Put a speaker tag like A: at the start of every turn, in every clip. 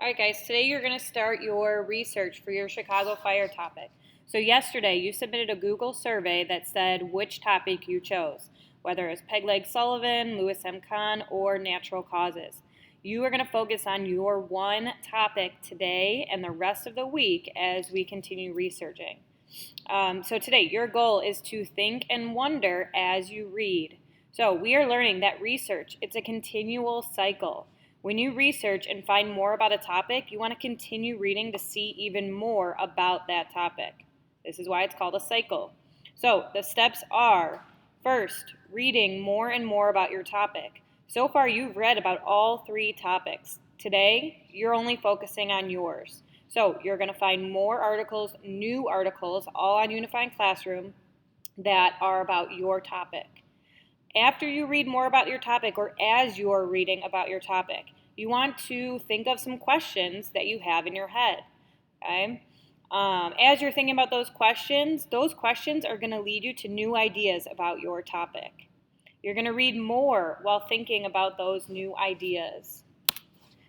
A: All right, guys, today you're going to start your research for your Chicago fire topic. So yesterday you submitted a Google survey that said which topic you chose, whether it was Peg Leg Sullivan, Louis M. Kahn, or natural causes. You are going to focus on your one topic today and the rest of the week as we continue researching. So today your goal is to think and wonder as you read. So we are learning that research, it's a continual cycle. When you research and find more about a topic, you want to continue reading to see even more about that topic. This is why it's called a cycle. So the steps are, first, reading more and more about your topic. So far you've read about all three topics. Today, you're only focusing on yours. So you're going to find more articles, new articles, all on Unifying Classroom that are about your topic. After you read more about your topic, or as you're reading about your topic, you want to think of some questions that you have in your head. Okay? As you're thinking about those questions are going to lead you to new ideas about your topic. You're going to read more while thinking about those new ideas.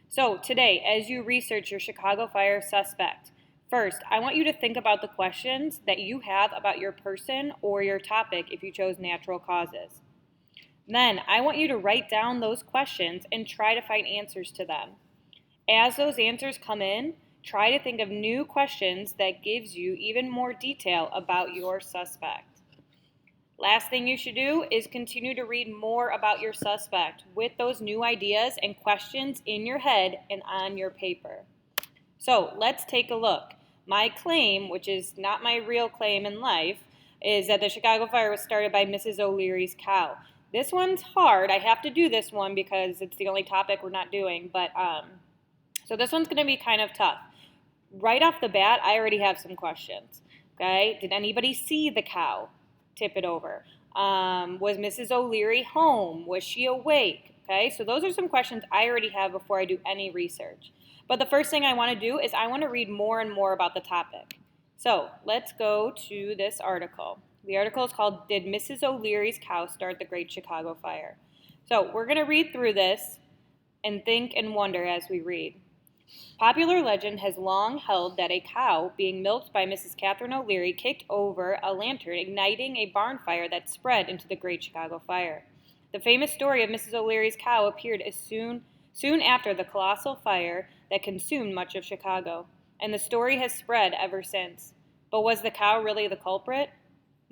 A: So today, as you research your Chicago fire suspect, first, I want you to think about the questions that you have about your person or your topic if you chose natural causes. Then I want you to write down those questions and try to find answers to them. As those answers come in, try to think of new questions that gives you even more detail about your suspect. Last thing you should do is continue to read more about your suspect with those new ideas and questions in your head and on your paper. So let's take a look. My claim, which is not my real claim in life, is that the Chicago fire was started by Mrs. O'Leary's cow. This one's hard. I have to do this one because it's the only topic we're not doing. So this one's going to be kind of tough. Right off the bat, I already have some questions. Okay, did anybody see the cow tip it over? Was Mrs. O'Leary home? Was she awake? Okay, so those are some questions I already have before I do any research. But the first thing I want to do is I want to read more and more about the topic. So let's go to this article. The article is called, Did Mrs. O'Leary's Cow Start the Great Chicago Fire? So we're going to read through this and think and wonder as we read. Popular legend has long held that a cow being milked by Mrs. Catherine O'Leary kicked over a lantern, igniting a barn fire that spread into the Great Chicago Fire. The famous story of Mrs. O'Leary's cow appeared soon after the colossal fire that consumed much of Chicago, and the story has spread ever since. But was the cow really the culprit?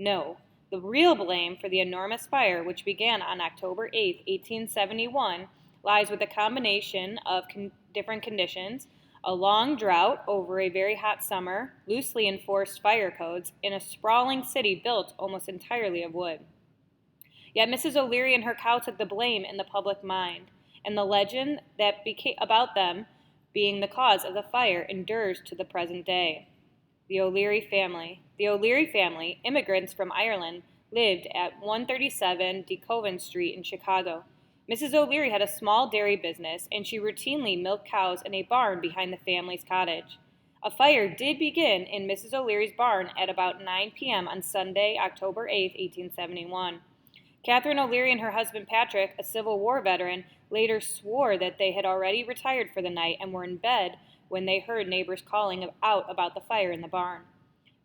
A: No. The real blame for the enormous fire, which began on October 8, 1871, lies with a combination of different conditions, a long drought over a very hot summer, loosely enforced fire codes, in a sprawling city built almost entirely of wood. Yet Mrs. O'Leary and her cow took the blame in the public mind, and the legend that became about them being the cause of the fire endures to the present day. The O'Leary family. The O'Leary family, immigrants from Ireland, lived at 137 DeKoven Street in Chicago. Mrs. O'Leary had a small dairy business, and she routinely milked cows in a barn behind the family's cottage. A fire did begin in Mrs. O'Leary's barn at about 9 p.m. on Sunday, October 8, 1871. Catherine O'Leary and her husband Patrick, a Civil War veteran, later swore that they had already retired for the night and were in bed when they heard neighbors calling out about the fire in the barn.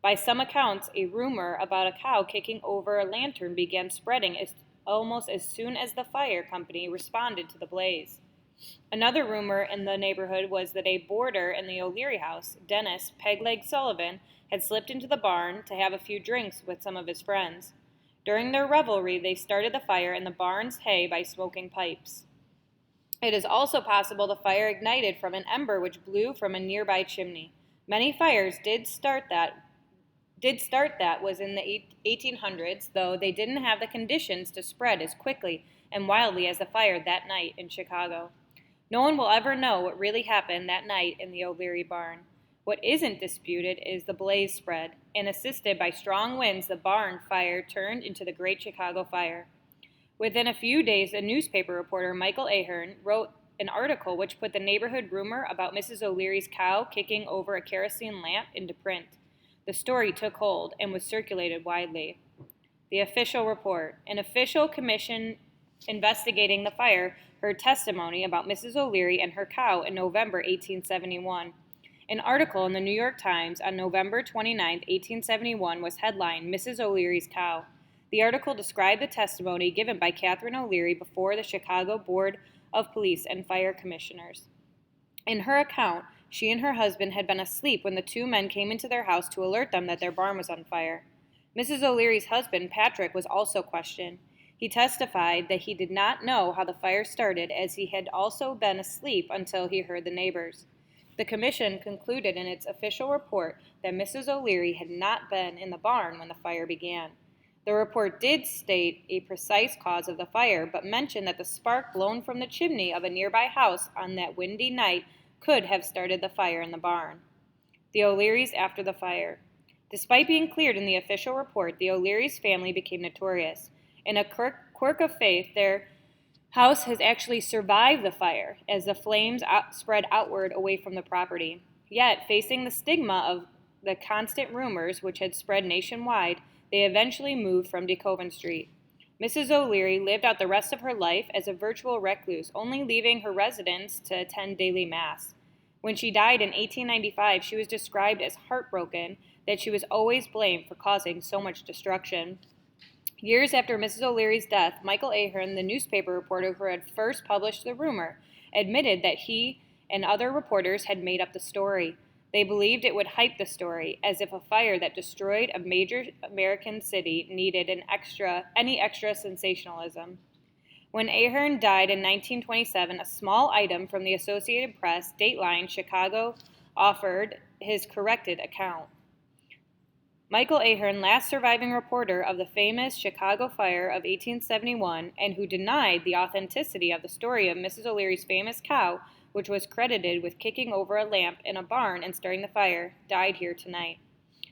A: By some accounts, a rumor about a cow kicking over a lantern began spreading almost as soon as the fire company responded to the blaze. Another rumor in the neighborhood was that a boarder in the O'Leary house, Dennis Peg Leg Sullivan, had slipped into the barn to have a few drinks with some of his friends. During their revelry, they started the fire in the barn's hay by smoking pipes. It is also possible the fire ignited from an ember which blew from a nearby chimney. Many fires did start that was in the 1800s, though they didn't have the conditions to spread as quickly and wildly as the fire that night in Chicago. No one will ever know what really happened that night in the O'Leary barn. What isn't disputed is the blaze spread, and assisted by strong winds, the barn fire turned into the Great Chicago Fire. Within a few days, a newspaper reporter, Michael Ahern, wrote an article which put the neighborhood rumor about Mrs. O'Leary's cow kicking over a kerosene lamp into print. The story took hold and was circulated widely. The official report. An official commission investigating the fire her testimony about Mrs. O'Leary and her cow in November 1871. An article in the New York Times on November 29, 1871 was headlined, "Mrs. O'Leary's Cow." The article described the testimony given by Catherine O'Leary before the Chicago Board of Police and Fire Commissioners. In her account, she and her husband had been asleep when the two men came into their house to alert them that their barn was on fire. Mrs. O'Leary's husband, Patrick, was also questioned. He testified that he did not know how the fire started, as he had also been asleep until he heard the neighbors. The commission concluded in its official report that Mrs. O'Leary had not been in the barn when the fire began. The report did state a precise cause of the fire, but mentioned that the spark blown from the chimney of a nearby house on that windy night could have started the fire in the barn. The O'Learys after the fire. Despite being cleared in the official report, the O'Learys family became notorious. In a quirk of faith, their house has actually survived the fire, as the flames spread outward away from the property. Yet, facing the stigma of the constant rumors which had spread nationwide, they eventually moved from DeKoven Street. Mrs. O'Leary lived out the rest of her life as a virtual recluse, only leaving her residence to attend daily mass. When she died in 1895, she was described as heartbroken that she was always blamed for causing so much destruction. Years after Mrs. O'Leary's death, Michael Ahern, the newspaper reporter who had first published the rumor, admitted that he and other reporters had made up the story. They believed it would hype the story, as if a fire that destroyed a major American city needed any extra sensationalism. When Ahern died in 1927, a small item from the Associated Press, Dateline Chicago, offered his corrected account. Michael Ahern, last surviving reporter of the famous Chicago fire of 1871, and who denied the authenticity of the story of Mrs. O'Leary's famous cow, which was credited with kicking over a lamp in a barn and starting the fire, died here tonight.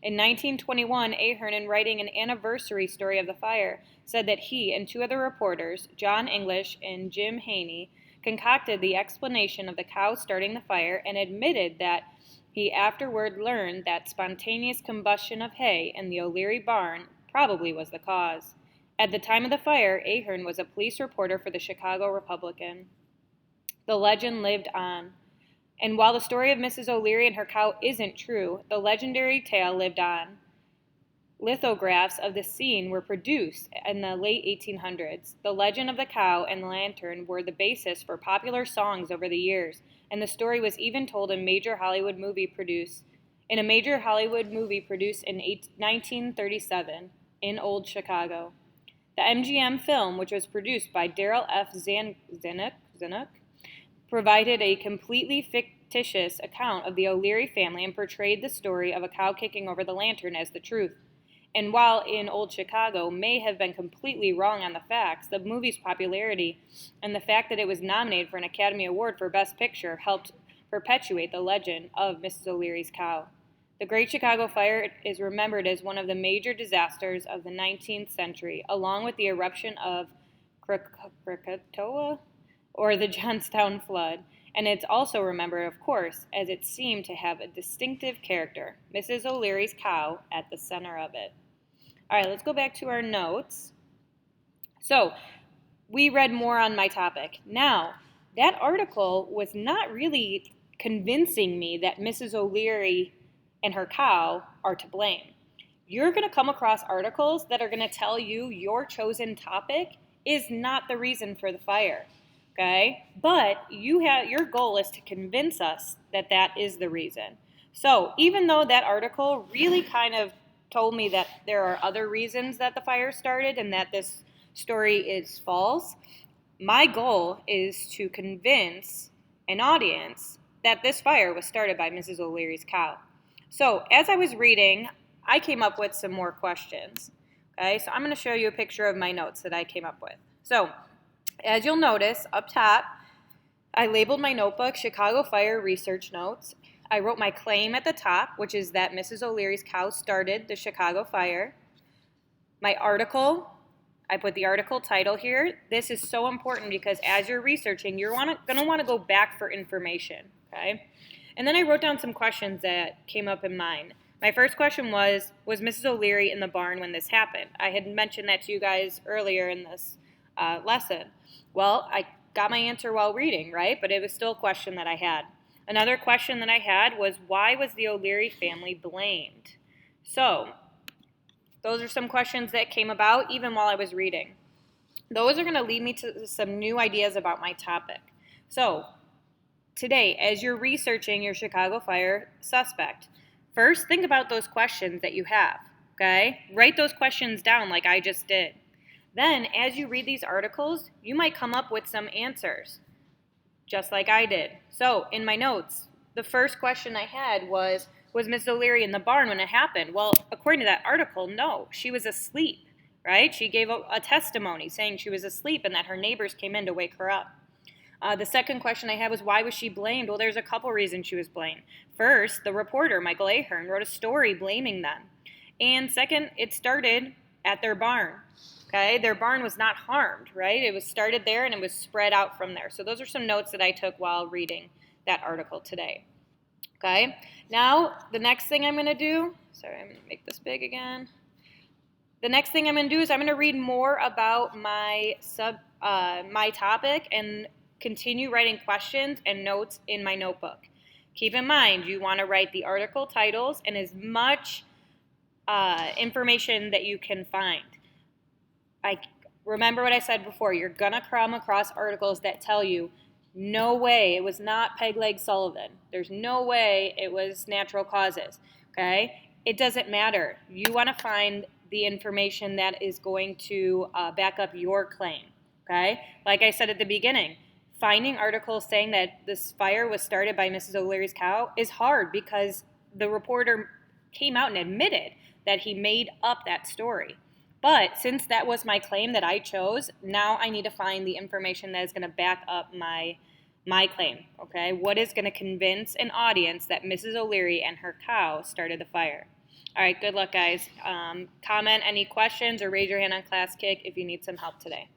A: In 1921, Ahern, in writing an anniversary story of the fire, said that he and two other reporters, John English and Jim Haney, concocted the explanation of the cow starting the fire and admitted that he afterward learned that spontaneous combustion of hay in the O'Leary barn probably was the cause. At the time of the fire, Ahern was a police reporter for the Chicago Republican. The legend lived on. And while the story of Mrs. O'Leary and her cow isn't true, the legendary tale lived on. Lithographs of the scene were produced in the late 1800s. The legend of the cow and the lantern were the basis for popular songs over the years, and the story was even told in a major Hollywood movie produced in 1937 in Old Chicago. The MGM film, which was produced by Darrell F. Zanuck, provided a completely fictitious account of the O'Leary family and portrayed the story of a cow kicking over the lantern as the truth. And while In Old Chicago may have been completely wrong on the facts, the movie's popularity and the fact that it was nominated for an Academy Award for Best Picture helped perpetuate the legend of Mrs. O'Leary's cow. The Great Chicago Fire is remembered as one of the major disasters of the 19th century, along with the eruption of Krakatoa or the Johnstown flood, and it's also remembered, of course, as it seemed to have a distinctive character, Mrs. O'Leary's cow at the center of it. All right, let's go back to our notes. So, we read more on my topic. Now, that article was not really convincing me that Mrs. O'Leary and her cow are to blame. You're going to come across articles that are going to tell you your chosen topic is not the reason for the fire. Okay, but your goal is to convince us that that is the reason. So even though that article really kind of told me that there are other reasons that the fire started and that this story is false, my goal is to convince an audience that this fire was started by Mrs. O'Leary's cow. So as I was reading, I came up with some more questions. Okay, so I'm going to show you a picture of my notes that I came up with. So as you'll notice, up top, I labeled my notebook Chicago Fire Research Notes. I wrote my claim at the top, which is that Mrs. O'Leary's cow started the Chicago fire. My article, I put the article title here. This is so important because as you're researching, you're going to want to go back for information, okay? And then I wrote down some questions that came up in mind. My first question was Mrs. O'Leary in the barn when this happened? I had mentioned that to you guys earlier in this lesson. Well, I got my answer while reading, right? But it was still a question that I had. Another question that I had was, why was the O'Leary family blamed? So, those are some questions that came about even while I was reading. Those are going to lead me to some new ideas about my topic. So, today, as you're researching your Chicago fire suspect, first think about those questions that you have, okay? Write those questions down like I just did. Then, as you read these articles, you might come up with some answers, just like I did. So, in my notes, the first question I had was Ms. O'Leary in the barn when it happened? Well, according to that article, no, she was asleep, right? She gave a testimony saying she was asleep and that her neighbors came in to wake her up. The second question I had was, why was she blamed? Well, there's a couple reasons she was blamed. First, the reporter, Michael Ahern, wrote a story blaming them. And second, it started at their barn. Okay, their barn was not harmed, right? It was started there and it was spread out from there. So those are some notes that I took while reading that article today. Okay, now the next thing I'm going to do, sorry, I'm going to make this big again. The next thing I'm going to do is I'm going to read more about my topic and continue writing questions and notes in my notebook. Keep in mind, you want to write the article titles and as much information that you can find. Remember what I said before, you're going to come across articles that tell you, no way, it was not Peg Leg Sullivan. There's no way it was natural causes, okay? It doesn't matter. You want to find the information that is going to back up your claim, okay? Like I said at the beginning, finding articles saying that this fire was started by Mrs. O'Leary's cow is hard because the reporter came out and admitted that he made up that story. But since that was my claim that I chose, now I need to find the information that is going to back up my claim, okay? What is going to convince an audience that Mrs. O'Leary and her cow started the fire? All right, good luck, guys. Comment any questions or raise your hand on Class Kick if you need some help today.